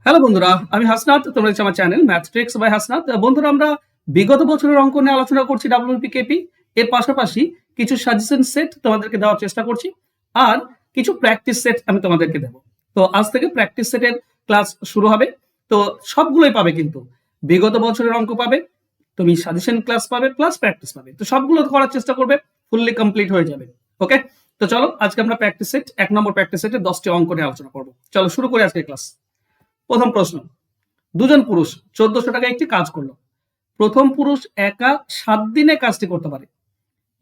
Hello বন্ধুরা, আমি হাসনাত। তোমরা দেখছো আমার channel math tricks by Hasnat. বন্ধুরা, আমরা বিগত বছরের অঙ্ক নিয়ে আলোচনা করছি WPKP। এর পাশাপাশি কিছু সাজেশন সেট তোমাদেরকে দেওয়ার চেষ্টা করছি, আর কিছু প্র্যাকটিস সেট আমি তোমাদেরকে দেবো। তো আজ থেকে প্র্যাকটিস সেটের ক্লাস শুরু হবে। তো সবগুলোই পাবে, কিন্তু বিগত বছরের অঙ্ক পাবে, তুমি সাজেশন ক্লাস পাবে, প্লাস প্র্যাকটিস পাবে। তো সবগুলো করার চেষ্টা করবে, ফুললি কমপ্লিট হয়ে যাবে। ওকে, তো চলো আজকে আমরা প্র্যাকটিস সেট 1 নম্বর প্র্যাকটিস সেটে 10টি অঙ্ক নিয়ে আলোচনা করবো। চলো শুরু করি আজকের ক্লাস। প্রথম প্রশ্ন, দুজন পুরুষ 1400 টাকা একটি কাজ করলো। প্রথম পুরুষ একা 7 দিনে কাজটি করতে পারে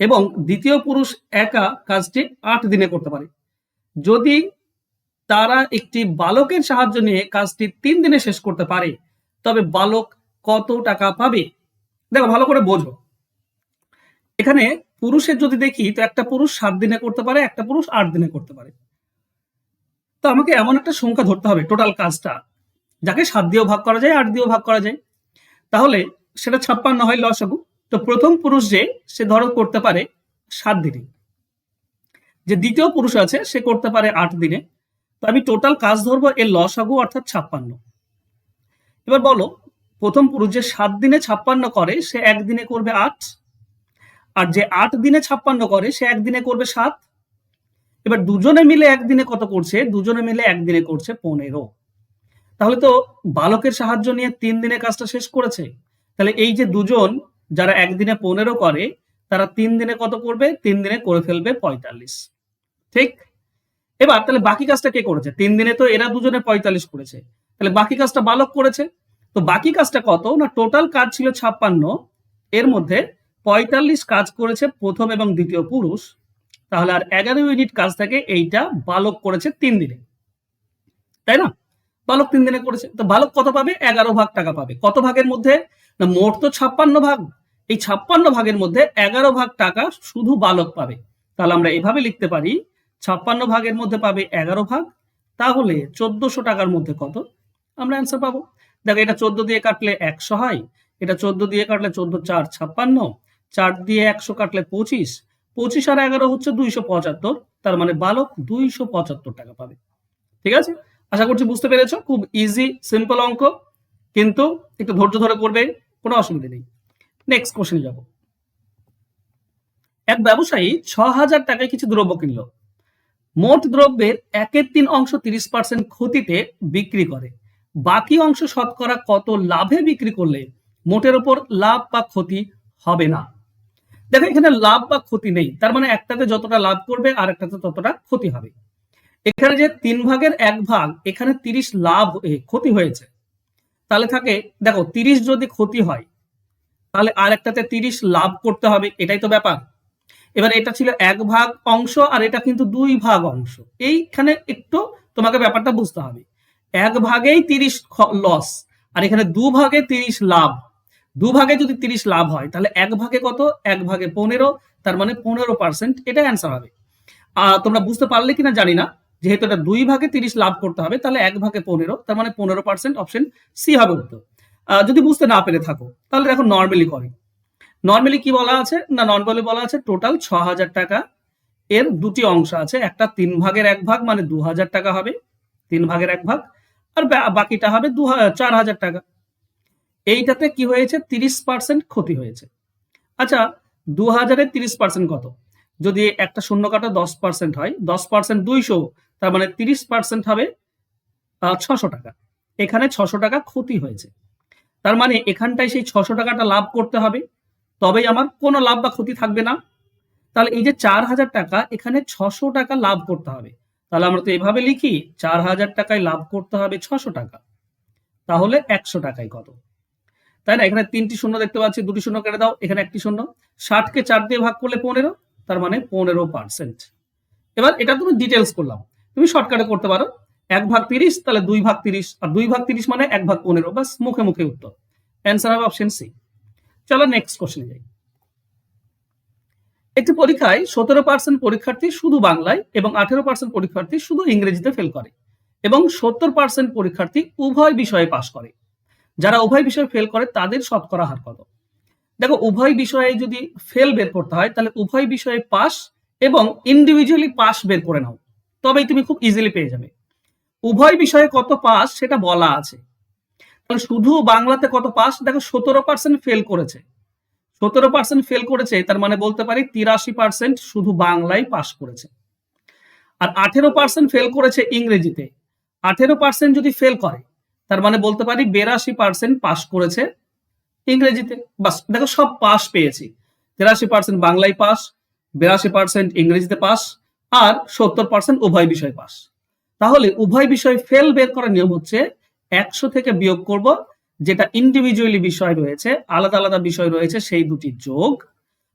এবং দ্বিতীয় পুরুষ একা কাজটি 8 দিনে করতে পারে। যদি তারা একটি বালকের সাহায্য নিয়ে কাজটি 3 দিনে শেষ করতে পারে, তবে বালক কত টাকা পাবে? দেখো, ভালো করে বোঝো। এখানে পুরুষের যদি দেখি, তো একটা পুরুষ 7 দিনে করতে পারে, একটা পুরুষ 8 দিনে করতে পারে। তো আমাকে এমন একটা সংখ্যা ধরতে হবে টোটাল কাজটা, যাকে 7 দিয়েও ভাগ করা যায়, 8 দিয়েও ভাগ করা যায়। তাহলে সেটা 56 হয় লসাগু। তো প্রথম পুরুষ যে, সে ধরো করতে পারে 7 দিনে, যে দ্বিতীয় পুরুষ আছে সে করতে পারে 8 দিনে। তো আমি টোটাল কাজ ধরবো এর লসাগু, অর্থাৎ 56। এবার বলো, প্রথম পুরুষ যে 7 দিনে 56 করে, সে একদিনে করবে 8, আর যে 8 দিনে 56 করে সে একদিনে করবে 7। এবার দুজনে মিলে একদিনে কত করছে? দুজনে মিলে একদিনে করছে 15। তাহলে তো বালকের সাহায্য নিয়ে 3 দিনে কাজটা শেষ করেছে। তাহলে এই যে দুজন যারা একদিনে 15 করে, তারা 3 দিনে কত করবে? 3 দিনে করে ফেলবে 45। ঠিক? এবার তাহলে বাকি কাজটা কে করেছে? 3 দিনে তো এরা দুজনে 45 করেছে, তাহলে বাকি কাজটা বালক করেছে। তো বাকি কাজটা কত না? টোটাল কাজ ছিল 56, এর মধ্যে 45 কাজ করেছে প্রথম এবং দ্বিতীয় পুরুষ। তাহলে আর 11 ইউনিট কাজ থাকে, এইটা বালক করেছে 3 দিনে, তাই না? বালক 3 দিনে করেছে। তো বালক কত পাবে? 11 ভাগ টাকা পাবে। কত ভাগের মধ্যে? না, মোট তো 56 ভাগ। এই 56 ভাগের মধ্যে 11 ভাগ টাকা শুধু বালক পাবে। তাহলে আমরা এভাবে লিখতে পারি, 56 ভাগের মধ্যে পাবে 11 ভাগ। তাহলে 1400 টাকার মধ্যে কত? আমরা অ্যান্সার পাবো। দেখো, এটা 14 দিয়ে কাটলে 100 হয়, এটা 14 দিয়ে কাটলে 14 4 56, 4 দিয়ে 100 কাটলে 25, 25 আর 11 হচ্ছে 275। তার মানে বালক 275 টাকা পাবে। ঠিক আছে? আশা করছি বুঝতে পেরেছো। খুব ইজি সিম্পল অঙ্ক, কিন্তু একটু ধৈর্য ধরে করবে, কোনো অসুবিধা নেই। নেক্সট কোশ্চেনে যাব। এক ব্যবসায়ী 6000 টাকায় কিছু দ্রব্য কিনল। মোট দ্রব্যের 1/3 অংশ 30% ক্ষতিতে বিক্রি করে। বাকি অংশ শতকরা কত লাভে বিক্রি করলে মোটের উপর লাভ বা ক্ষতি হবে না? দেখো, এখানে লাভ বা ক্ষতি নেই, তার মানে একটাতে যতটা লাভ করবে আর একটাতে ততটা ক্ষতি হবে। এখানে যে 3 ভাগের 1 ভাগ, এখানে 30 লাভ ক্ষতি হয়েছে। তাহলে থাকে, দেখো 30 যদি ক্ষতি হয়, তাহলে আর একটাতে 30 লাভ করতে হবে, এটাই তো ব্যাপার। এবার এটা ছিল 1 ভাগ অংশ, আর এটা কিন্তু 2 ভাগ অংশ। এইখানে একটু তোমাকে ব্যাপারটা বুঝতে হবে। 1 ভাগেই 30 লস, আর এখানে 2 ভাগে 30 লাভ। 2 ভাগে যদি 30 লাভ হয়, তাহলে 1 ভাগে কত? 1 ভাগে 15, তার মানে 15%। এটা অ্যান্সার হবে। তোমরা বুঝতে পারলে কিনা জানি না। যেহেতু এটা 2 ভাগে 30 লাভ করতে হবে, তাহলে 1 ভাগে 15, তার মানে 15%। অপশন সি হবে উত্তর। যদি বুঝতে না পেরে থাকো, তাহলে দেখো নর্মালি করে। নর্মালি কি বলা আছে না? নর্মালি বলা আছে টোটাল 6000 টাকা, এর দুটি অংশ আছে। একটা 3 ভাগের 1 ভাগ, মানে 2000 টাকা হবে 3 ভাগের 1 ভাগ, আর বাকিটা হবে 4000 টাকা। এইটাতে কি হয়েছে? 30% ক্ষতি হয়েছে। আচ্ছা, 2000-এর 30% কত? যদি একটা শূন্য কাটা 10% হয়, 10% 200, তার মানে 30% হবে 600 টাকা। এখানে 600 টাকা ক্ষতি হয়েছে, তার মানে এখানটায় সেই 600 টাকাটা লাভ করতে হবে, তবেই আমার কোনো লাভ বা ক্ষতি থাকবে না। তাহলে এই যে 4000 টাকা, এখানে 600 টাকা লাভ করতে হবে। তাহলে আমরা তো এভাবে লিখি, 4000 টাকায় লাভ করতে হবে 600 টাকা, তাহলে 100 টাকায় কত? তাই না? এখানে 3টি শূন্য দেখতে পাচ্ছি, 2টি শূন্য কেটে দাও, এখানে 1টি শূন্য। 60কে 4 দিয়ে ভাগ করলে 15, তার মানে 15%। এবার এটা তুমি ডিটেলস করলাম, তুমি শর্টকাটে করতে পারো। 1 ভাগ 30, তাহলে 2 ভাগ 30, আর 2 ভাগ 30 মানে 1 ভাগ 15, বাস মুখে মুখে উত্তর। অ্যান্সার হবে অপশন সি। চলো নেক্সট কোশ্চেনে যাই। একটি পরীক্ষায় 17% পরীক্ষার্থী শুধু বাংলায় এবং 18% পরীক্ষার্থী শুধু ইংরেজিতে ফেল করে, এবং 70% পরীক্ষার্থী উভয় বিষয়ে পাশ করে। যারা উভয় বিষয়ে ফেল করে তাদের শতকরা হার কত? দেখো, উভয় বিষয়ে যদি ফেল বের করতে হয়, তাহলে উভয় বিষয়ে পাস এবং ইন্ডিভিজুয়ালি পাস বের করে নাও, তবেই তুমি খুব ইজিলি পেয়ে যাবে। উভয় বিষয়ে কত পাস সেটা বলা আছে। তাহলে শুধু বাংলাতে কত পাস, দেখো 17% ফেল করেছে। 17% ফেল করেছে, তার মানে বলতে পারি 83% শুধু বাংলায় পাস করেছে। আর 18% ফেল করেছে ইংরেজিতে। 18% যদি ফেল করে, তার মানে বলতে পারি 82% পাস করেছে ইংরেজিতে। বাস, দেখো সব পাস পেয়েছি। 83% বাংলায় পাস, 82% ইংরেজিতে পাস, আর 70% উভয় বিষয় পাস। তাহলে উভয় বিষয় ফেল বের করার নিয়ম হচ্ছে 100 থেকে বিয়োগ করব, যেটা ইন্ডিভিজুয়ালি বিষয় রয়েছে, আলাদা আলাদা বিষয় রয়েছে, সেই দুটি যোগ,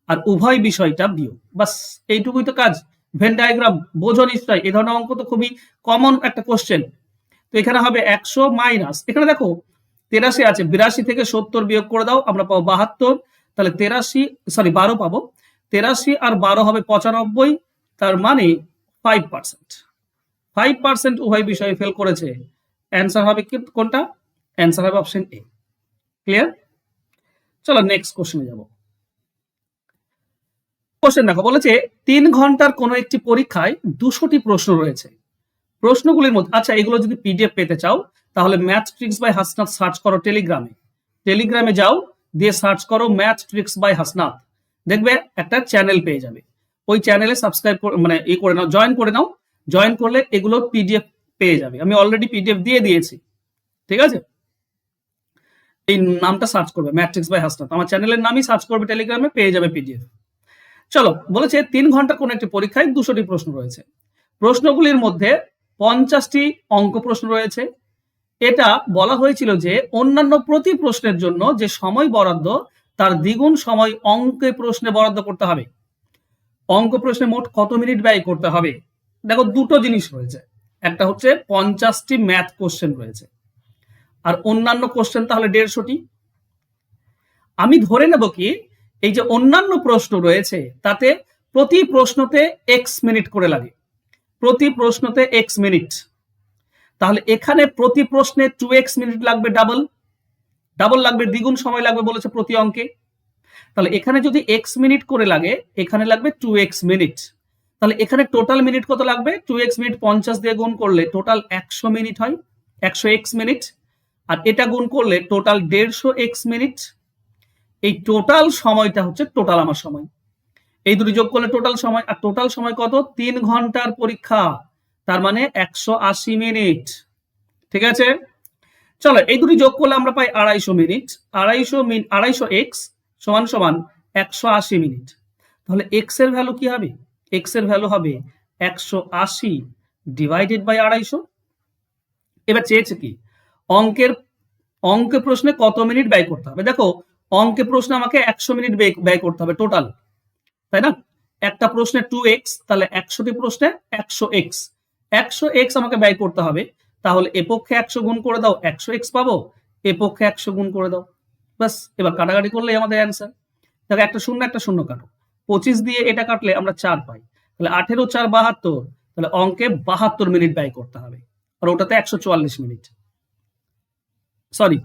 আর উভয় বিষয়টা বিয়োগ। বাস, এইটুকুই তো কাজ। ভেন ডায়াগ্রাম বোঝো নিশ্চয়, এই ধরনের অঙ্ক তো খুবই কমন একটা কোশ্চেন। তো এখানে হবে 100 মাইনাস, এখানে দেখো 83 আছে, 82 থেকে 70 বিয়োগ করে দাও, আমরা পাবো 72। তাহলে 12 পাবো। 83 আর 12 হবে 95, তার মানে 5%। 5% উভয় বিষয়ে ফেল করেছে। অ্যান্সার হবে কি কোনটা? অ্যান্সার হবে অপশন এ। ক্লিয়ার? চলো নেক্সট কোশ্চেনে যাব। কোশ্চেন দেখো, বলেছে 3 ঘন্টার কোনো একটি পরীক্ষায় 200টি প্রশ্ন রয়েছে। প্রশ্নগুলির মধ্যে, আচ্ছা এগুলো যদি পিডিএফ পেতে চাও তাহলে math tricks by Hasnat search করো টেলিগ্রামে। টেলিগ্রামে যাও, দিয়ে সার্চ করো ম্যাথ ট্রিক্স বাই হাসনাত, দেখবে একটা চ্যানেল পেয়ে যাবে। ওই চ্যানেলে সাবস্ক্রাইব মানে করে নাও, জয়েন করে নাও। জয়েন করলে এগুলো পিডিএফ পেয়ে যাবে। আমি অলরেডি পিডিএফ দিয়ে দিয়েছি, ঠিক আছে? এই নামটা সার্চ করবে ম্যাথ ট্রিক্স বাই হাসনাত, আমার চ্যানেলের নামই সার্চ করবে, টেলিগ্রামে পেয়ে যাবে পিডিএফ। চলো, বলেছে 3 ঘন্টার কোন একটি পরীক্ষায় 200টি প্রশ্ন রয়েছে। প্রশ্নগুলির মধ্যে 50টি অঙ্ক প্রশ্ন রয়েছে। এটা বলা হয়েছিল যে অন্যান্য প্রতি প্রশ্নের জন্য যে সময় বরাদ্দ, তার দ্বিগুণ সময় অঙ্কে প্রশ্নে বরাদ্দ করতে হবে। অঙ্ক প্রশ্নে মোট কত মিনিট ব্যয় করতে হবে? দেখো দুটো জিনিস রয়েছে, একটা হচ্ছে 50টি ম্যাথ কোশ্চেন রয়েছে, আর অন্যান্য কোশ্চেন তাহলে 150টি। আমি ধরে নেব কি এই যে অন্যান্য প্রশ্ন রয়েছে তাতে প্রতি প্রশ্নতে এক্স মিনিট করে লাগে, প্রতি প্রশ্নতে এক্স মিনিট। তাহলে এখানে প্রতি প্রশ্নে 2x মিনিট লাগবে, ডাবল লাগবে, দ্বিগুণ সময় লাগবে বলেছে প্রতি অঙ্কে। তাহলে এখানে যদি x মিনিট করে লাগে, এখানে লাগবে 2x মিনিট। তাহলে এখানে টোটাল মিনিট কত লাগবে? 2x মিনিট 50 দিয়ে গুণ করলে টোটাল 100 মিনিট হয়, 100x মিনিট। আর এটা গুণ করলে টোটাল 150x মিনিট। এই টোটাল সময়টা হচ্ছে টোটাল আমার সময়। এই দুটি যোগ করলে টোটাল সময়, আর টোটাল সময় কত? 3 ঘন্টার পরীক্ষা, তার মানে 180 মিনিট। ঠিক আছে, চলো এই দুটি যোগ করলে আমরা পাই 250 মিনিট। 250x সমান সমান 180 মিনিট। তাহলে এক্স এর ভ্যালু কি হবে? এক্স এর ভ্যালু হবে 180 ডিভাইডেড বাই 250। এবার চেয়েছে কি অঙ্কে প্রশ্নে কত মিনিট ব্যয় করতে হবে। দেখো অঙ্কে প্রশ্নে আমাকে 100 মিনিট ব্যয় করতে হবে টোটাল, তাই না? একটা প্রশ্নে 2x, তাহলে 100টি প্রশ্নে 100x। 100x আমাকে ব্যয় করতে হবে, তাহলে এ পক্ষে 100 গুণ করে দাও, 100x পাবো, এ পক্ষে 100 গুণ করে দাও, বাস। এবার কাটাকাটি করলেই আমাদের অ্যান্সার। দেখো একটা শূন্য কাটো, 25 দিয়ে এটা কাটলে আমরা 4 পাই, তাহলে 18 4 72, তাহলে অঙ্কে 72 মিনিট ব্যয় করতে হবে, আর ওটাতে 144 মিনিট। সরি,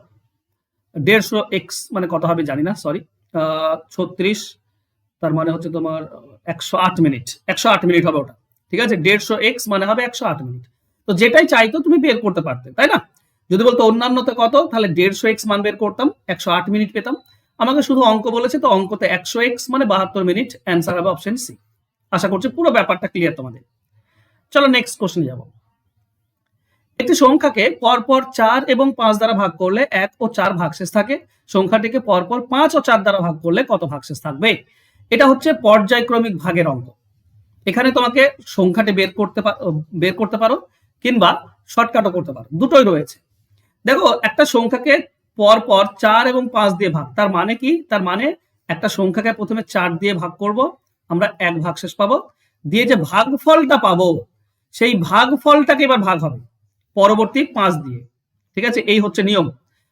150x মানে কত হবে জানি না, সরি, 36, তার মানে হচ্ছে তোমার 108 মিনিট, 108 মিনিট হবে ওটা। ঠিক আছে, 150x মানে হবে 108 মিনিট। তো যেটাই চাইতো তুমি বের করতে পারতে, তাই না? যদি বলতো অন্যান্যতে কত, তাহলে 150x মান বের করতাম, 108 মিনিট পেতাম। আমাকে শুধু অঙ্ক বলেছে, তো অঙ্কতে 100x মানে 72 মিনিট, অ্যান্সার হবে অপশন সি। আশা করছি পুরো ব্যাপারটা ক্লিয়ার তোমাদের। চলো নেক্সট কোশ্চেনে যাব। একটি সংখ্যাকে পরপর 4 এবং 5 দ্বারা ভাগ করলে 1 ও 4 ভাগশেষ থাকে। সংখ্যাটিকে পরপর 5 ও 4 দ্বারা ভাগ করলে কত ভাগশেষ থাকবে? এটা হচ্ছে পর্যায়ক্রমিক ভাগের অঙ্ক। এখানে তোমাকে সংখ্যাটি বের করতে পারো কিংবা শর্টকাটও করতে পারো, দুটোই রয়েছে। দেখো একটা সংখ্যাকে পরপর 4 এবং 5 দিয়ে ভাগ, তার মানে কি? তার মানে একটা সংখ্যাকে প্রথমে 4 দিয়ে ভাগ করব, আমরা 1 ভাগশেষ পাবো, দিয়ে যে ভাগফলটা পাবো সেই ভাগফলটাকে এবার ভাগ হবে পরবর্তী 5 দিয়ে। ঠিক আছে, এই হচ্ছে নিয়ম।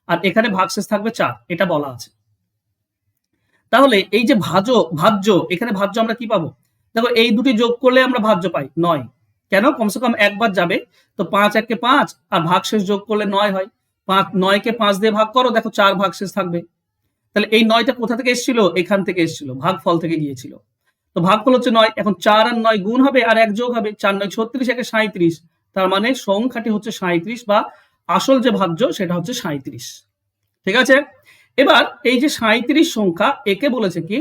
আর এখানে ভাগশেষ থাকবে 4, এটা বলা আছে। তাহলে এই যে ভাজ্য, এখানে ভাজ্য আমরা কি পাবো? দেখো এই দুটি যোগ করলে আমরা ভাজ্য পাই 9। কেন? কমসে কম একবার যাবে, তো 5 1 কে 5, আর ভাগশেষ যোগ করলে 9 হয়। 9 কে 5 দিয়ে ভাগ করো, দেখো 4 ভাগশেষ থাকবে। তাহলে এই 9টা কোথা থেকে এসেছিল? এখান থেকে এসেছিল, ভাগফল থেকে গিয়েছিল। তো ভাগফল হচ্ছে 9। এখন 4 আর 9 গুণ হবে, আর 1 যোগ হবে, 4 9 36, 1 37, তার মানে সংখ্যাটি হচ্ছে 37 বা আসল যে ভাজ্য সেটা হচ্ছে 37। ঠিক আছে, এবার এই যে 37 সংখ্যা একে বলেছে কি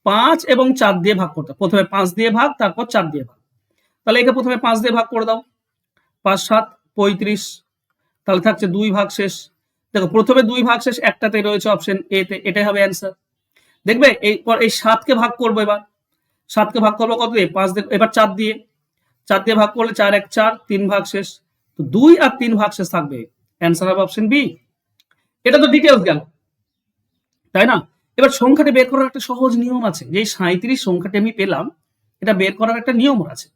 5 এবং 4 দিয়ে ভাগ করতে। প্রথমে 5 দিয়ে ভাগ, তারপর 4 দিয়ে ভাগ। তাহলে একে প্রথমে 5 দিয়ে ভাগ করে দাও। 5 7 35, তাহলে থাকছে 2 ভাগ শেষ। দেখো প্রথমে 2 ভাগ শেষ একটাতে রয়েছে অপশন এ তে, এটাই হবে অ্যান্সার। দেখবে এরপর এই 7 কে ভাগ করবো। এবার 7 কে ভাগ করবো কত দিয়ে? 5 দিয়ে। এবার 4 দিয়ে, 4 দিয়ে ভাগ করলে 4 1 4, 3 ভাগ শেষ। তো 2 আর 3 ভাগ শেষ থাকবে, অ্যান্সার হবে অপশন বি। এটা তো ডিটেলস গেল, তাই না? এবার সংখ্যাটি বের করার একটা সহজ নিয়ম আছে। যে 37 সংখ্যাটি আমি পেলাম, এটা বের করার একটা নিয়ম আছে।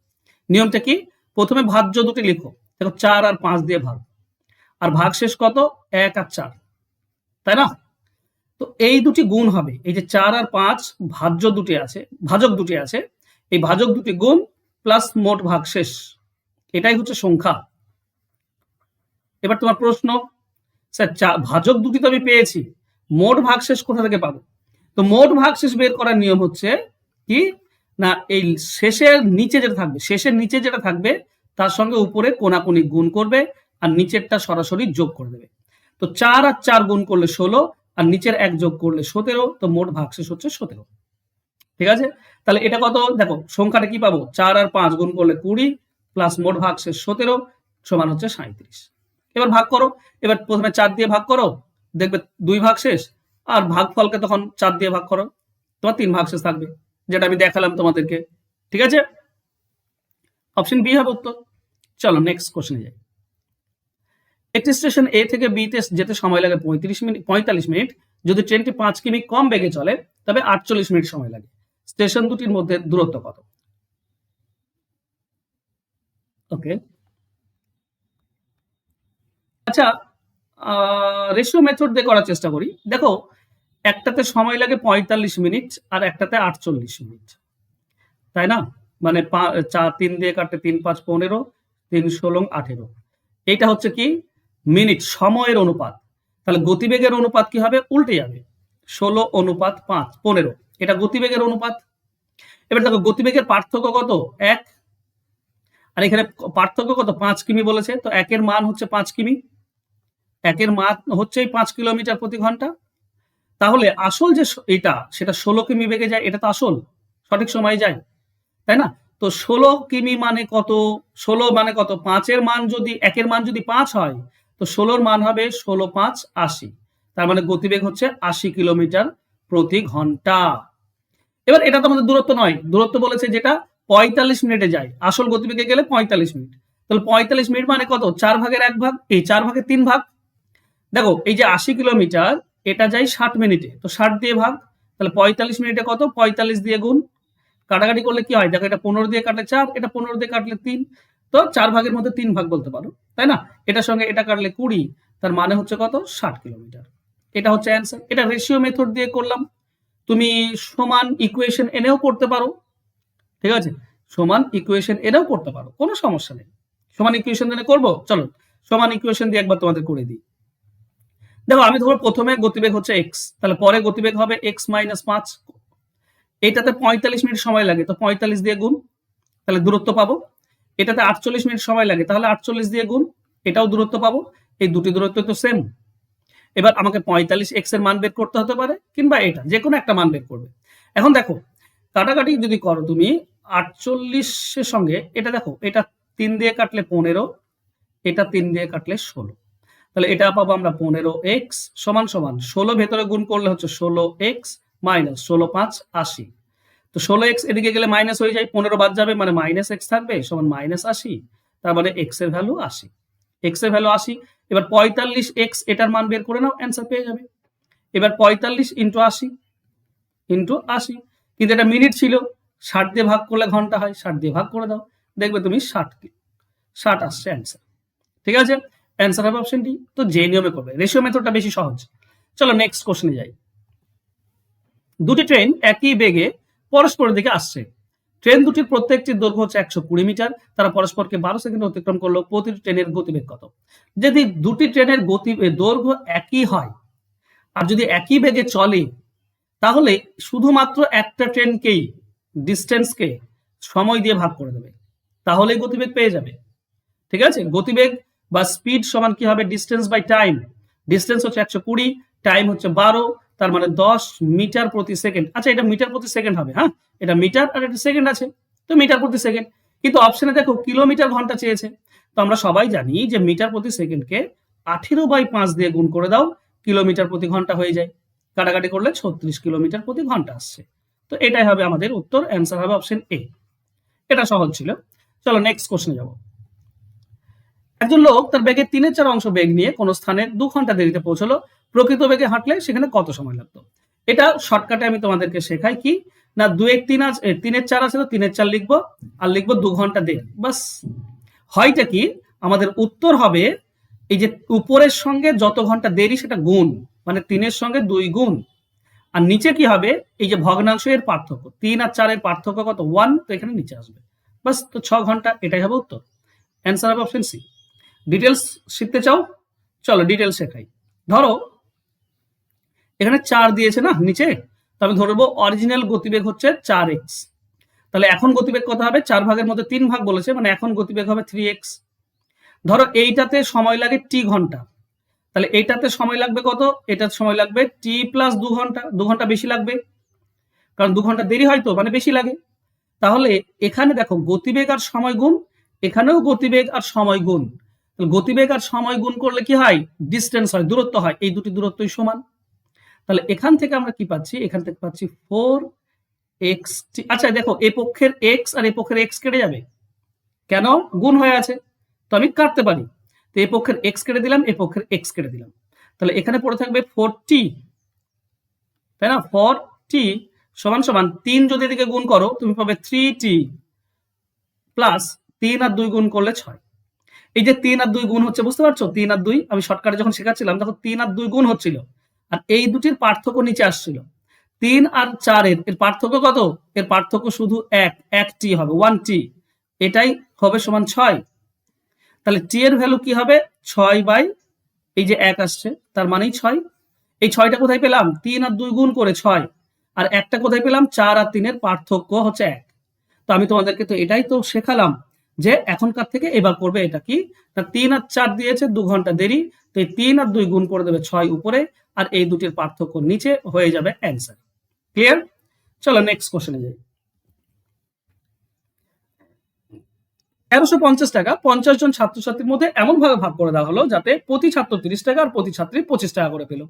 নিয়মটা কি? প্রথমে ভাজ্য দুটি লিখো। দেখো 4 আর 5 দিয়ে ভাগ, আর ভাগ শেষ কত? 1 আর 4, তাই না? তো এই দুটি গুণ হবে। এই যে 4 আর 5 ভাজ্য দুটি আছে, ভাজক দুটি আছে, এই ভাজক দুটি গুণ প্লাস মোট ভাগ শেষ, এটাই হচ্ছে সংখ্যা। এবার তোমার প্রশ্ন, স্যার ভাজক দুটি তো আমি পেয়েছি, মোট ভাগ শেষ কোথা থেকে পাবো? তো মোট ভাগ শেষ বের করার নিয়ম হচ্ছে কি না, এই শেষের নিচে যেটা থাকবে, শেষের নিচে যেটা থাকবে তার সঙ্গে উপরে কোনাকুনি গুণ করবে, আর নিচেরটা সরাসরি যোগ করে দেবে। তো 4 আর 4 গুণ করলে 16, আর নিচের 1 যোগ করলে 17, তো মোট ভাগশেষ হচ্ছে 17। ঠিক আছে, তাহলে এটা কত? দেখো সংখ্যাটা কি পাবো? 4 আর 5 গুণ করলে 20 প্লাস মোট ভাগশেষ 17 সমান হচ্ছে 37। এবার ভাগ করো। এবার প্রথমে 4 দিয়ে ভাগ করো, দেখবে 2 ভাগ শেষ, আর ভাগফলকে তখন 4 দিয়ে ভাগ করো, তোমার 3 ভাগ শেষ থাকবে, যেটা আমি দেখালাম তোমাদেরকে। ঠিক আছে, অপশন বি হবে উত্তর। চলো নেক্সট কোশ্চেনে যাই। একটি স্টেশন এ থেকে বি তে যেতে সময় লাগে 45 মিনিট। যদি ট্রেনটি 5 কিমি কম বেগে চলে তবে 48 মিনিট সময় লাগে। স্টেশন দুটির মধ্যে দূরত্ব কত? ওকে, আচ্ছা, রেশিও মেথড দিয়ে করার চেষ্টা করি। দেখো একটাতে সময় লাগে 45 মিনিট আর একটাতে 48 মিনিট, তাই না? মানে 3 দিয়ে কাটলে 3 5 15, 3 16 18। এইটা হচ্ছে কি মিনিট, সময়ের অনুপাত। তাহলে গতিবেগের অনুপাত কি হবে? উল্টে যাবে, 16 অনুপাত 5 15, এটা গতিবেগের অনুপাত। এবার দেখো গতিবেগের পার্থক্য কত? 1, আর এখানে পার্থক্য কত? 5 কিমি বলেছে, তো একের মান হচ্ছে 5 কিমি, একের মান হচ্ছে 5 কিলোমিটার প্রতি ঘন্টা। তাহলে আসল যে এটা সেটা 16 কিমি বেগে যায়, এটা তো আসল সঠিক সময়ে যায়, তাই না? তো 16 কিমি মানে কত? 16 মানে কত? 5 এর মান যদি, একের মান যদি 5 হয়, তো 16 এর মান হবে 16 5 80। তার মানে গতিবেগ হচ্ছে 80 কিলোমিটার প্রতি ঘন্টা। এবার এটা তো আমাদের দূরত্ব নয়, দূরত্ব বলেছে যেটা 45 মিনিটে যায়, আসল গতিবেগে গেলে 45 মিনিট। তাহলে 45 মিনিট মানে কত? 4 ভাগের 1 ভাগ, এই 4 ভাগের 3 ভাগ। দেখো এই যে 80 কিলোমিটার এটা যায় 60 মিনিটে, তো 60 দিয়ে ভাগ। তাহলে 45 মিনিটে কত? 45 দিয়ে গুণ। কাটাকাটি করলে কি হয়? দেখো এটা 15 দিয়ে কাটলে 4, এটা 15 দিয়ে কাটলে 3, তো 4 ভাগের মধ্যে 3 ভাগ বলতে পারো, তাই না? এটার সঙ্গে এটা কাটলে 20, তার মানে হচ্ছে কত? 60 কিলোমিটার। এটা হচ্ছে অ্যান্সার। এটা রেশিও মেথড দিয়ে করলাম। তুমি সমান ইকুয়েশন এনেও করতে পারো, ঠিক আছে? সমান ইকুয়েশন এনেও করতে পারো, কোনো সমস্যা নেই। সমান ইকুয়েশন এনে করবো, চলো সমান ইকুয়েশন দিয়ে একবার তোমাদের করে দিই। দেখো আমি ধরো প্রথমে গতিবেগ হচ্ছে এক্স, তাহলে পরে গতিবেগ হবে এক্স মাইনাস 5। এটাতে 45 মিনিট সময় লাগে, তো 45 দিয়ে গুণ, তাহলে দূরত্ব পাবো। এটাতে 48 মিনিট সময় লাগে, তাহলে 48 দিয়ে গুণ, এটাও দূরত্ব পাবো। এই দুটি দূরত্ব তো সেম। এবার আমাকে 45 এক্স এর মান বের করতে হতে পারে, কিংবা এটা যে কোনো একটা মান বের করবে। এখন দেখো কাটাকাটি যদি করো তুমি 48 সঙ্গে এটা, দেখো এটা 3 দিয়ে কাটলে 15, এটা 3 দিয়ে কাটলে 16, তাহলে এটা পাবো আমরা 15x সমান সমান 16 ভেতরে গুণ করলে হচ্ছে 16x মাইনাস 16 5 80। তো 16x এদিকে গেলে মাইনাস হয়ে যায়, 15 বাদ যাবে, মানে মাইনাস এক্স থাকবে সমান মাইনাস 80। তার মানে এক্স এর ভ্যালু 80, এক্স এর ভ্যালু 80। এবার 45x এটার মান বের করে নাও, অ্যান্সার পেয়ে যাবে। এবার 45 ইন্টু 80 ইন্টু 80, কিন্তু এটা মিনিট ছিল, 60 দিয়ে ভাগ করলে ঘন্টা হয়, 60 দিয়ে ভাগ করে দাও, দেখবে তুমি 60 আসছে অ্যান্সার। ঠিক আছে, অ্যান্সার হবে অপশন ডি। তো যে নিয়মে করবে, রেশিও মেথডটা বেশি সহজ। চলো নেক্সট কোশ্চেনে যাই। দুটি ট্রেন একই বেগে পরস্পরের দিকে আসছে। ট্রেন দুটির প্রত্যেকটির দৈর্ঘ্য হচ্ছে 120 মিটার। তারা পরস্পরকে 12 সেকেন্ড অতিক্রম করলো। প্রতিটি ট্রেনের গতিবেগ কত? যদি দুটি ট্রেনের দৈর্ঘ্য একই হয় আর যদি একই বেগে চলে, তাহলে শুধুমাত্র একটা ট্রেনকেই, ডিস্টেন্সকে সময় দিয়ে ভাগ করে দেবে, তাহলেই গতিবেগ পেয়ে যাবে। ঠিক আছে, গতিবেগ বা স্পিড সমান কি হবে, ডিস্টেন্স বাই টাইম। ডিস্টেন্স হচ্ছে 120, টাইম হচ্ছে 12, তার মানে 10 মিটার প্রতি সেকেন্ড। আচ্ছা, এটা মিটার প্রতি সেকেন্ড হবে, হ্যাঁ, এটা মিটার আর এটা সেকেন্ড আছে, তো মিটার প্রতি সেকেন্ড। কিন্তু অপশনে দেখো কিলোমিটার ঘন্টা চেয়েছে। তো আমরা সবাই জানি যে মিটার প্রতি সেকেন্ডকে 18/5 দিয়ে গুণ করে দাও, কিলোমিটার প্রতি ঘন্টা হয়ে যায়। কাটাকাটি করলে 36 কিলোমিটার প্রতি ঘন্টা আসছে। তো এটাই হবে আমাদের উত্তর, অ্যান্সার হবে অপশন এ। এটা সহজ ছিল। চলো নেক্সট কোশ্চেনে যাব। একজন লোক তার ব্যাগের 3/4 অংশ বেগ নিয়ে কোনো স্থানে 2 ঘন্টা দেরিতে পৌঁছলো, প্রকৃত বেগে হাঁটলে সেখানে কত সময় লাগতো? এটা শর্টকাটে আমি তোমাদেরকে শেখাই কি না, 2-1-3 আছে, 3/4 আছে, তো 3/4 লিখবো আর লিখবো 2 ঘন্টা দেরি, বাস। হয়টা কি, আমাদের উত্তর হবে এই যে উপরের সঙ্গে যত ঘন্টা দেরি সেটা গুণ, মানে 3-এর সঙ্গে 2 গুণ, আর নিচে কি হবে, এই যে ভগ্নাংশ এর পার্থক্য, 3 আর 4 এর পার্থক্য কত, 1, তো এখানে নিচে আসবে, বাস। তো 6 ঘন্টা, এটাই হবে উত্তর, অ্যান্সার হবে অপশন সি। ডিটেলস শিখতে চাও, চলো ডিটেলস শেখাই। ধরো এখানে 4 দিয়েছে না নিচে, তো আমি ধরবো অরিজিনাল গতিবেগ হচ্ছে 4x। তাহলে এখন গতিবেগ কত হবে, 4 ভাগের মধ্যে 3 ভাগ বলেছে, মানে এখন গতিবেগ হবে 3x। ধরো এইটাতে সময় লাগে t ঘন্টা, তাহলে এইটাতে সময় লাগবে কত, এটাতে সময় লাগবে t প্লাস 2 ঘন্টা, 2 ঘন্টা বেশি লাগবে, কারণ 2 ঘন্টা দেরি হয় তো, মানে বেশি লাগে। তাহলে এখানে দেখো গতিবেগ আর সময় গুণ, এখানেও গতিবেগ আর সময় গুণ। গতিবেগ আর সময় গুণ করলে কি হয়, ডিস্টেন্স হয়, দূরত্ব হয়, এই দুটি দূরত্বই সমান। তাহলে এখান থেকে আমরা কি পাচ্ছি, এখান থেকে পাচ্ছি 4x। আচ্ছা দেখো, এ পক্ষের x আর এ পক্ষের x কেটে যাবে, কেন, গুণ হয়ে আছে, তো আমি কাটতে পারি। তো এ পক্ষের x কেটে দিলাম, এ পক্ষের x কেটে দিলাম, তাহলে এখানে পড়ে থাকবে 4t, তাই না, 4t সমান সমান 3 যদি এদিকে গুণ করো তুমি পাবে 3t প্লাস 3 আর 2 গুণ করলে 6। এই যে 3 আর 2 গুণ হচ্ছে, বুঝতে পারছো, 3 আর 2, আমি শর্টকাটে যখন শেখাচ্ছিলাম তখন 3 আর 2 গুণ হচ্ছিল, আর এই দুটির পার্থক্য নিচে আসছিল। 3 আর 4 এর পার্থক্য কত, এর পার্থক্য শুধু 1t হবে, 1t, এটাই হবে সমান 6। তাহলে t এর ভ্যালু কি হবে, 6 বাই এই যে 1 আসছে, তার মানেই 6। এই 6টা কোথায় পেলাম, 3 আর 2 গুণ করে 6, আর একটা কোথায় পেলাম, 4 আর 3 এর পার্থক্য হচ্ছে 1। তো আমি তোমাদেরকে তো এটাই তো শেখালাম যে এখনকার থেকে এবার করবে এটা কি না, 3 আর 4 দিয়েছে 2 ঘন্টা দেরি, তো এই 3 আর 2 গুণ করে দেবে 6 উপরে, আর এই দুটির পার্থক্য নিচে, হয়ে যাবে অ্যান্সার। ক্লিয়ার? চলো নেক্সট কোশ্চেনে যাই। 1350 টাকা 50 জন ছাত্রছাত্রীর মধ্যে এমন ভাবে ভাগ করে দেওয়া হলো যাতে প্রতি ছাত্র 30 টাকা আর প্রতি ছাত্রী 25 টাকা করে পেল।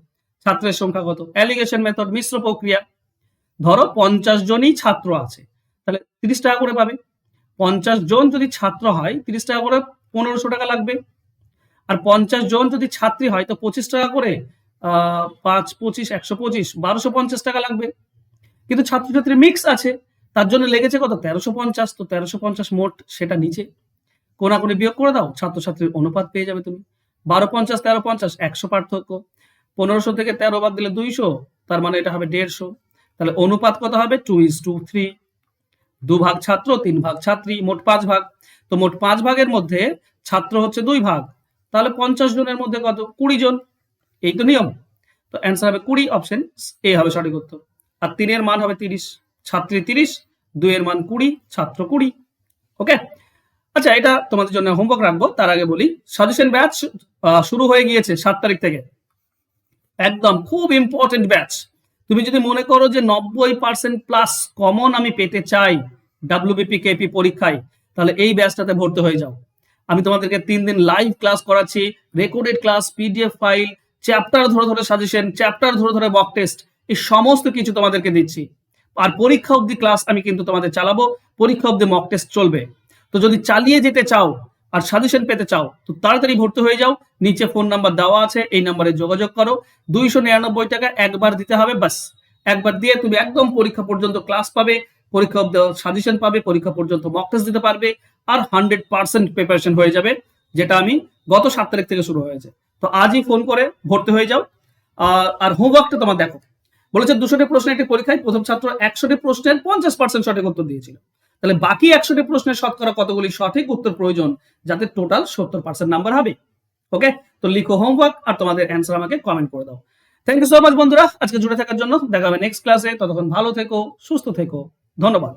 ছাত্রের সংখ্যা কত? অ্যালিগেশন মেথড, মিশ্র প্রক্রিয়া। ধরো 50 জনই ছাত্র আছে, তাহলে 30 টাকা করে পাবে। 50 জন যদি ছাত্র হয় 30 টাকা করে 1500 টাকা লাগবে, আর 50 জন যদি ছাত্রী হয় তো 25 টাকা করে, 5 25 125 1250 টাকা লাগবে। কিন্তু ছাত্রছাত্রী মিক্স আছে, তার জন্য লেগেছে কত, 1350। তো 1350 মোট, সেটা নিচে কোনাকুনি বিয়োগ করে দাও, ছাত্রছাত্রীর অনুপাত পেয়ে যাবে তুমি। 1250 1350 100 পার্থক্য, 1500 থেকে 13 বাদ দিলে 200, তার মানে এটা হবে 150। তাহলে অনুপাত কত হবে, 2:3, 2 ভাগ ছাত্র 3 ভাগ ছাত্রী, মোট 5 ভাগ। তো মোট 5 ভাগের মধ্যে ছাত্র হচ্ছে 2 ভাগ, তাহলে 50 জনের মধ্যে কত, 20 জন, এই তো নিয়ম। তো অ্যান্সার হবে 20, অপশন এ হবে সঠিক উত্তর। আর 3 এর মান হবে 30, ছাত্রী 30, 2 এর মান 20, ছাত্র 20। ওকে, আচ্ছা এটা তোমাদের জন্য হোমওয়ার্ক রাখবো, তার আগে বলি সাজেশন ব্যাচ শুরু হয়ে গিয়েছে 7 তারিখ থেকে, একদম খুব ইম্পর্টেন্ট ব্যাচ। তুমি যদি মনে করো যে 90% প্লাস কমন আমি পেতে চাই ডাব্লিউবিপি কেপি পরীক্ষায়, তাহলে এই ব্যাচটাতে ভর্তি হয়ে যাও। আমি তোমাদেরকে 3 দিন লাইভ ক্লাস করাচ্ছি, recorded class, PDF file, chapter ধরে ধরে সাজেশন, চ্যাপ্টার ধরে ধরে মক টেস্ট, এই সমস্ত কিছু তোমাদেরকে দিচ্ছি। আর পরীক্ষা অবধি ক্লাস আমি কিন্তু তোমাদের চালাবো, পরীক্ষা অবধি মক টেস্ট চলবে। তো যদি চালিয়ে যেতে চাও আর সাজেশন পেতে চাও তো তাড়াতাড়ি ভর্তি হয়ে যাও, নিচে ফোন নাম্বার দেওয়া আছে, এই নাম্বারে যোগাযোগ করো। 299 টাকা একবার দিতে হবে, বাস। একবার দিয়ে তুমি একদম পরীক্ষা পর্যন্ত ক্লাস পাবে, পরীক্ষা অবধি সাজেশন পাবে, পরীক্ষা পর্যন্ত মক টেস্ট দিতে পারবে, আর 100% প্রিপারেশন হয়ে যাবে, যেটা আমি গত 7 তারিখ থেকে শুরু হয়েছে। তো আজই ফোন করে ভর্তি হয়ে যাও। আর হোমওয়ার্কটা তোমার দেখো, বলেছে 200টি প্রশ্নের একটি পরীক্ষায় প্রথম ছাত্র 100টি প্রশ্নের 50% সঠিক উত্তর দিয়েছিল, তাহলে বাকি 100টি প্রশ্নের শতকরা কতগুলি সঠিক উত্তর প্রয়োজন যাতে টোটাল 70% নাম্বার হবে। ওকে, তো লিখো হোমওয়ার্ক আর তোমাদের অ্যান্সার আমাকে কমেন্ট করে দাও। থ্যাংক ইউ সো মাচ বন্ধুরা, আজকে জুড়ে থাকার জন্য। দেখা হবে নেক্সট ক্লাসে, ততক্ষণ ভালো থেকো, সুস্থ থেকো, ধন্যবাদ।